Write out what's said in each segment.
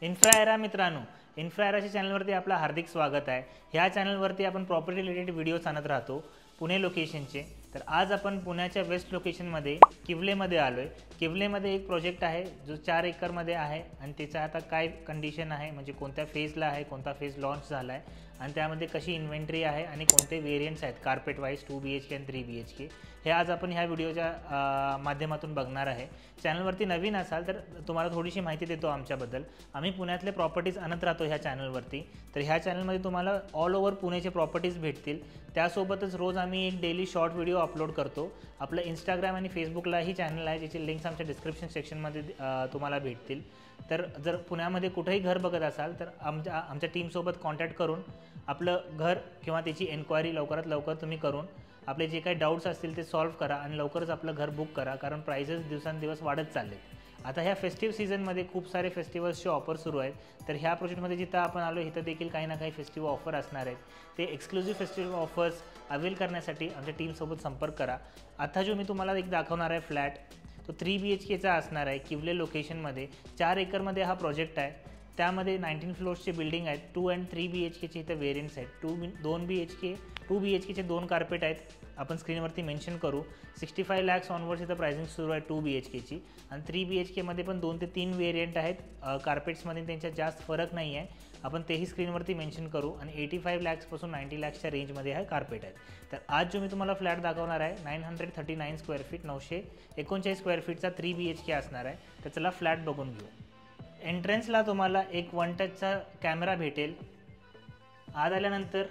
इन्फ्राएरा मित्रांनो, इन्फ्राएराच्या चॅनलवरती आपलं हार्दिक स्वागत आहे। ह्या चॅनलवरती आपण प्रॉपर्टी रिलेटेड व्हिडिओज आणत राहतो पुणे लोकेशनचे। तर आज आपण पुण्याच्या वेस्ट लोकेशनमध्ये किवलेमध्ये आलो आहे। किवलेमध्ये एक प्रोजेक्ट आहे जो 4 एकरमध्ये आहे आणि त्याचा आता काय कंडिशन आहे, म्हणजे कोणत्या फेजला आहे, कोणता फेज लॉन्च झाला आहे आणि त्यामध्ये कशी इन्व्हेंटरी आहे आणि कोणते वेरियंट्स आहेत कार्पेट वाईज 2 BHK आणि 3 BHK हे आज आपण ह्या व्हिडिओच्या माध्यमातून बघणार आहे। चॅनलवरती नवीन असाल तर तुम्हाला थोडीशी माहिती देतो आमच्याबद्दल। आम्ही पुण्यातले प्रॉपर्टीज आणत राहतो ह्या चॅनलवरती। तर ह्या चॅनलमध्ये तुम्हाला ऑल ओव्हर पुणेचे प्रॉपर्टीज भेटतील। त्यासोबतच रोज आम्ही एक डेली शॉर्ट व्हिडिओ अपलोड करतो। आपलं इंस्टाग्राम आणि फेसबुकलाही चॅनल आहे, ज्याची लिंक्स आमच्या डिस्क्रिप्शन सेक्शनमध्ये तुम्हाला भेटतील। तर जर पुण्यामध्ये कुठेही घर बघत असाल तर आमच्या टीमसोबत कॉन्टॅक्ट करून आपलं घर किंवा त्याची एन्क्वायरी लवकरात लवकर तुम्ही करून आपले जे काही डाऊट्स असतील ते सॉल्व्ह करा आणि लवकरच आपलं घर बुक करा, कारण प्राइसेस दिवसांदिवस वाढत चाललेत। आता ह्या फेस्टिव्ह सीझनमध्ये खूप सारे फेस्टिवल्सचे ऑफर सुरू आहेत। तर ह्या प्रोजेक्टमध्ये जिथं आपण आलो इथं देखील काही ना काही फेस्टिव्ह ऑफर असणार आहेत। ते एक्सक्लुझिव्ह फेस्टिव्ह ऑफर्स अवेल करण्यासाठी आमच्या टीमसोबत संपर्क करा। आता जो मी तुम्हाला एक दाखवणार आहे फ्लॅट, तो 3 BHKचा असणार आहे। किवले लोकेशनमध्ये 4 एकरमध्ये हा प्रोजेक्ट आहे। त्यामध्ये 19 फ्लोर्सचे बिल्डिंग आहेत। 2 आणि 3 BHKचे इथं वेरियंट्स आहेत। 2 BHKचे 2 कार्पेट आहेत, आपण स्क्रीनवरती मेन्शन करू। 65 lakhs ऑनवर्ड्स इथं प्राइसिंग सुरू आहे 2 BHKची आणि 3 BHKमध्ये पण 2 ते 3 वेरियंट आहेत। कार्पेट्समध्ये त्यांच्यात जास्त फरक नाही आहे, आपण तेही स्क्रीनवरती मेन्शन करू। आणि 85 lakhs पासून 90 lakhsच्या रेंजमध्ये आहे कार्पेट आहेत। तर आज जो मी तुम्हाला फ्लॅट दाखवणार आहे 939 स्क्वेअर फीट 939 स्क्वेअर फीटचा 3 BHK असणार आहे। तर चला फ्लॅट बघून घेऊ। एंट्रन्सला तुम्हाला एक 1 टचचा कॅमेरा भेटेल। आत आल्यानंतर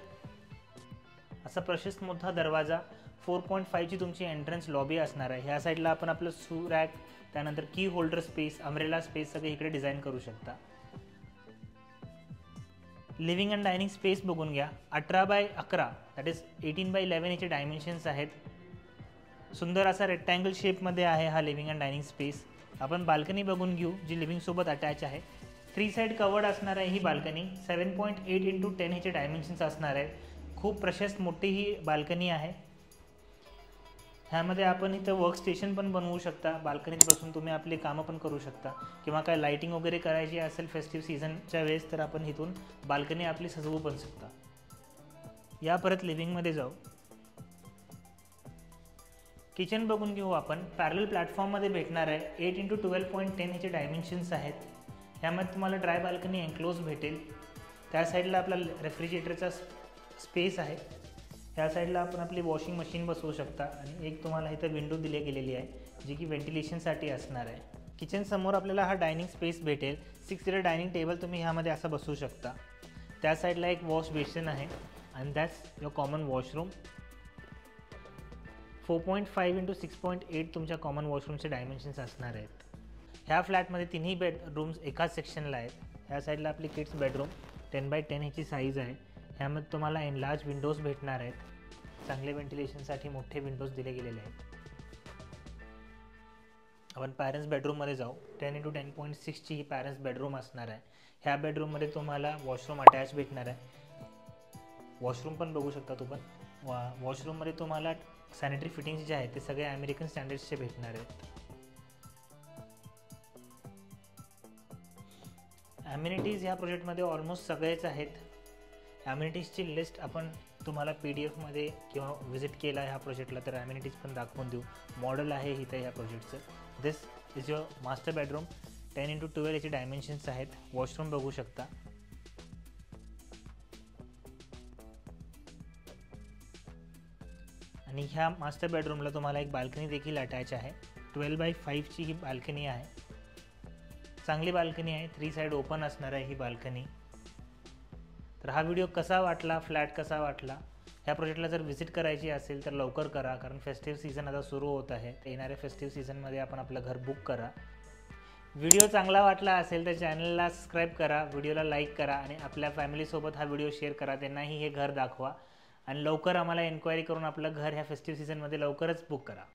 असा प्रशस्त मोठा दरवाजा, 4.5 ची तुमची एंट्रन्स लॉबी असणार आहे। ह्या साईडला आपण आपलं शू रॅक, त्यानंतर की होल्डर स्पेस, अम्ब्रेला स्पेस सगळे इकडे डिझाईन करू शकता। लिव्हिंग अँड डायनिंग स्पेस बघून घ्या। 18x11 दॅट इज 18x11 याचे डायमेन्शन्स आहेत। सुंदर असा रेक्टँगल शेपमध्ये आहे हा लिव्हिंग अँड डायनिंग स्पेस। आपण बाल्कनी बघून घेऊ जी लिव्हिंगसोबत अटॅच आहे। 3 साईड कवर्ड असणार आहे ही बाल्कनी। 7.8 × 10 ह्याचे डायमेन्शन्स असणार आहेत। खूप प्रशस्त मोठी ही बाल्कनी आहे। ह्यामध्ये आपण इथं वर्क स्टेशन पण बनवू शकता। बाल्कनीत बसून तुम्ही आपली कामं पण करू शकता किंवा काय लाईटिंग वगैरे करायची असेल फेस्टिव्ह सीझनच्या वेळेस तर आपण इथून बाल्कनी आपली सजवू पण शकता। या परत लिव्हिंगमध्ये जाऊ। किचन बघून घेऊ आपण। पॅरलल प्लॅटफॉर्ममध्ये भेटणार आहे। 8 × 12.10 ह्याचे डायमेन्शन्स आहेत। ह्यामध्ये तुम्हाला ड्राय बाल्कनी एन्क्लोज भेटेल। त्या साईडला आपला रेफ्रिजरेटरचा स्पेस आहे। ह्या साईडला आपण आपली वॉशिंग मशीन बसवू शकता आणि एक तुम्हाला इथं विंडो दिली गेलेली आहे जी की व्हेंटिलेशनसाठी असणार आहे। किचन समोर आपल्याला हा डायनिंग स्पेस भेटेल। 6 सीटर डायनिंग टेबल तुम्ही ह्यामध्ये असं बसवू शकता। त्या साईडला एक वॉश बेसिन आहे आणि दॅट्स युअर कॉमन वॉशरूम। 4.5 × 6.8 तुमच्या कॉमन वॉशरूमचे डायमेन्शन्स असणार आहेत। ह्या फ्लॅटमध्ये तिन्ही बेडरूम्स एकाच सेक्शनला आहेत। ह्या साईडला आपली किड्स बेडरूम 10x10 ह्याची साईज आहे। ह्यामध्ये तुम्हाला एनलार्ज विंडोज भेटणार आहेत। चांगले व्हेंटिलेशनसाठी मोठे विंडोज दिले गेलेले आहेत। आपण पॅरेंट्स बेडरूममध्ये जाऊ। 10 × 10.6 ची ही पॅरेंट्स बेडरूम असणार आहे। ह्या बेडरूममध्ये तुम्हाला वॉशरूम अटॅच भेटणार आहे। वॉशरूम पण बघू शकता तुम्ही। वॉशरूममध्ये तुम्हाला सॅनिटरी फिटिंग्स जे आहेत ते सगळे अमेरिकन स्टँडर्ड्सचे भेटणार आहेत। ॲम्युनिटीज ह्या प्रोजेक्टमध्ये ऑलमोस्ट सगळेच आहेत। ॲम्युनिटीजची लिस्ट आपण तुम्हाला PDF मध्ये किंवा व्हिजिट केला ह्या प्रोजेक्टला तर ॲम्युनिटीज पण दाखवून देऊ। मॉडेल आहे इथं ह्या प्रोजेक्टचं। दिस इज युअर मास्टर बेडरूम। 10 × 12 याचे डायमेन्शन्स आहेत। वॉशरूम बघू शकता। आणि ह्या मास्टर बेडरूमला तुम्हाला एक बाल्कनी देखील अटॅच आहे। 12x5 ची ही बाल्कनी आहे। चांगली बाल्कनी आहे। 3 साईड ओपन असणार आहे ही बाल्कनी। तर हा व्हिडिओ कसा वाटला, फ्लॅट कसा वाटला, ह्या प्रोजेक्टला जर व्हिजिट करायची असेल तर लवकर करा, कारण फेस्टिव्ह सीझन आता सुरू होत आहे। येणाऱ्या फेस्टिव्ह सीझनमध्ये आपण आपलं घर बुक करा। व्हिडिओ चांगला वाटला असेल तर चॅनलला सबस्क्राईब करा, व्हिडिओला लाईक करा आणि आपल्या फॅमिलीसोबत हा व्हिडिओ शेअर करा। त्यांनाही हे घर दाखवा आणि लवकर आम्हाला एन्क्वायरी करून आपलं घर ह्या फेस्टिव्ह सीझनमध्ये लवकरच बुक करा।